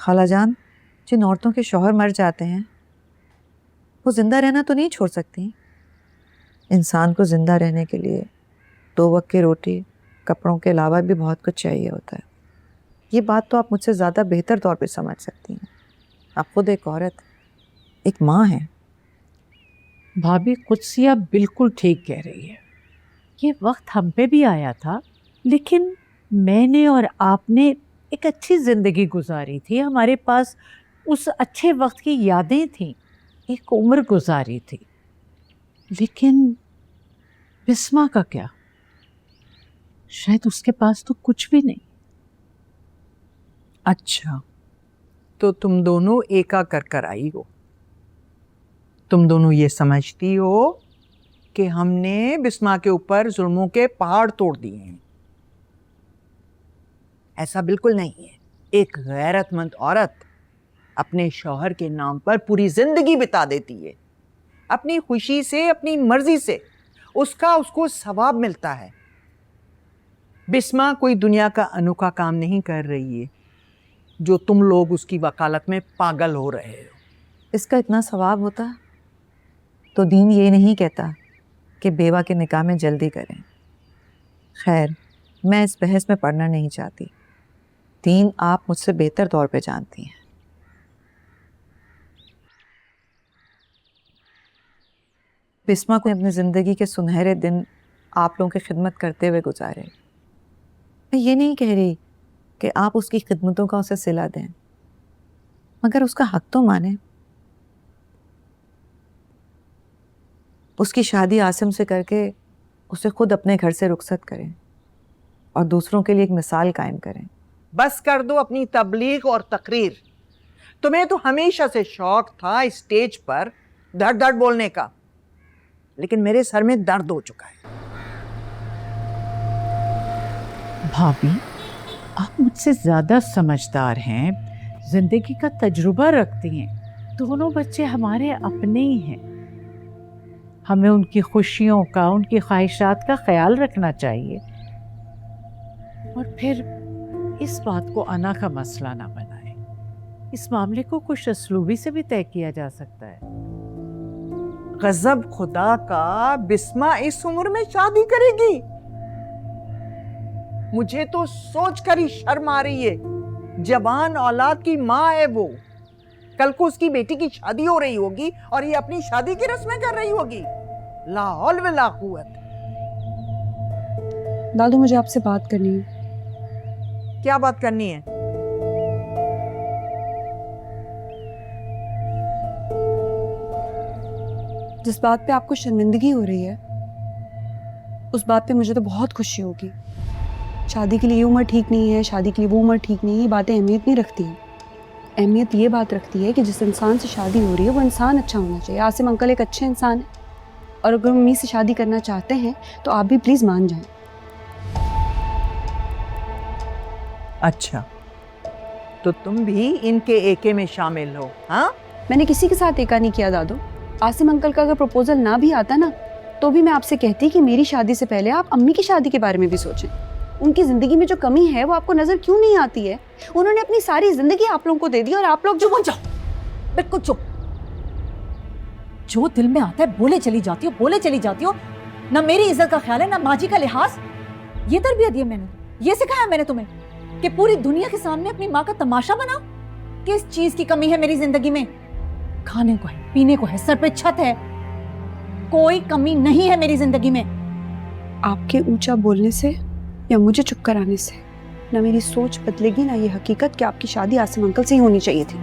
خالہ جان، جن عورتوں کے شوہر مر جاتے ہیں وہ زندہ رہنا تو نہیں چھوڑ سکتی. انسان کو زندہ رہنے کے لیے 2 وقت کی روٹی، کپڑوں کے علاوہ بھی بہت کچھ چاہیے ہوتا ہے. یہ بات تو آپ مجھ سے زیادہ بہتر طور پہ سمجھ سکتی ہیں. آپ خود ایک عورت، ایک ماں ہیں. بھابھی قدسیہ بالکل ٹھیک کہہ رہی ہے. یہ وقت ہم پہ بھی آیا تھا، لیکن میں نے اور آپ نے ایک اچھی زندگی گزاری تھی. ہمارے پاس اس اچھے وقت کی یادیں تھیں، ایک عمر گزاری تھی. لیکن بسمہ کا کیا؟ شاید اس کے پاس تو کچھ بھی نہیں. اچھا، تو تم دونوں ایکا کر آئی ہو. تم دونوں یہ سمجھتی ہو کہ ہم نے بسمہ کے اوپر ظلموں کے پہاڑ توڑ دیے ہیں. ایسا بالکل نہیں ہے. ایک غیرت مند عورت اپنے شوہر کے نام پر پوری زندگی بتا دیتی ہے. اپنی خوشی سے، اپنی مرضی سے اس کو ثواب ملتا ہے. بسمہ کوئی دنیا کا انوکھا کام نہیں کر رہی ہے جو تم لوگ اس کی وکالت میں پاگل ہو رہے ہو. اس کا اتنا ثواب ہوتا تو دین یہ نہیں کہتا کہ بیوہ کے نکاح میں جلدی کریں. خیر، میں اس بحث میں پڑھنا نہیں چاہتی. دین آپ مجھ سے بہتر طور پہ جانتی ہیں. بسمہ کو اپنی زندگی کے سنہرے دن آپ لوگوں کی خدمت کرتے ہوئے گزارے. میں یہ نہیں کہہ رہی کہ آپ اس کی خدمتوں کا اسے صلہ دیں، مگر اس کا حق تو مانیں. اس کی شادی عاصم سے کر کے اسے خود اپنے گھر سے رخصت کریں اور دوسروں کے لیے ایک مثال قائم کریں. بس کر دو اپنی تبلیغ اور تقریر. تمہیں تو ہمیشہ سے شوق تھا اسٹیج پر دھڑ دھڑ بولنے کا، لیکن میرے سر میں درد ہو چکا ہے. بھابھی، آپ مجھ سے زیادہ سمجھدار ہیں، زندگی کا تجربہ رکھتی ہیں. دونوں بچے ہمارے اپنے ہی ہیں. ہمیں ان کی خوشیوں کا، ان کی خواہشات کا خیال رکھنا چاہیے. اور پھر اس بات کو انا کا مسئلہ نہ بنائیں. اس معاملے کو خوش اسلوبی سے بھی طے کیا جا سکتا ہے. غضب خدا کا، بسمہ اس عمر میں شادی کرے گی؟ مجھے تو سوچ کر ہی شرم آ رہی ہے. جوان اولاد کی ماں ہے وہ. کل کو اس کی بیٹی کی شادی ہو رہی ہوگی اور یہ اپنی شادی کی رسمیں کر رہی ہوگی. لا حول ولا قوت. دادو، مجھے آپ سے بات کرنی ہے. کیا بات کرنی ہے؟ جس بات پہ آپ کو شرمندگی ہو رہی ہے اس بات پہ مجھے تو بہت خوشی ہوگی. شادی کے لیے یہ عمر ٹھیک نہیں ہے، شادی کے لیے وہ عمر ٹھیک نہیں ہے، یہ باتیں اہمیت نہیں رکھتی ہیں. اہمیت یہ بات رکھتی ہے کہ جس انسان سے شادی ہو رہی ہے وہ انسان اچھا ہونا چاہیے. عاصم انکل ایک اچھے انسان ہیں، اور اگر امی سے شادی کرنا چاہتے ہیں تو آپ بھی پلیز مان جائیں. اچھا، تو تم بھی ان کے ایکے میں شامل ہو؟ ہاں، میں نے کسی کے ساتھ ایکا نہیں کیا دادو. عاصم انکل کا اگر پروپوزل نہ بھی آتا نا تو بھی میں آپ سے کہتی کہ میری شادی سے پہلے آپ امی کی شادی کے بارے میں بھی سوچیں. ان کی زندگی میں جو کمی ہے وہ آپ کو نظر کیوں نہیں آتی ہے؟ انہوں نے اپنی ساری زندگی آپ لوگوں کو دے دی اور آپ لوگ جو بالکل چپ. جو دل میں آتا ہے بولے چلی جاتی ہو. نہ میری عزت کا خیال ہے، نہ ماجی کا لحاظ. یہ تربیت دی ہے میں نے، یہ سکھایا میں نے تمہیں کہ پوری دنیا کے سامنے اپنی ماں کا تماشا بناؤ. کس چیز کی کمی ہے میری زندگی میں؟ کھانے کو ہے، پینے کو ہے، سر پہ چھت ہے. کوئی کمی نہیں ہے میری زندگی میں. آپ کے اونچا بولنے سے یا مجھے چپ کرانے سے نہ میری سوچ بدلے گی، نہ یہ حقیقت کہ آپ کی شادی عاصم انکل سے ہی ہونی چاہیے تھی.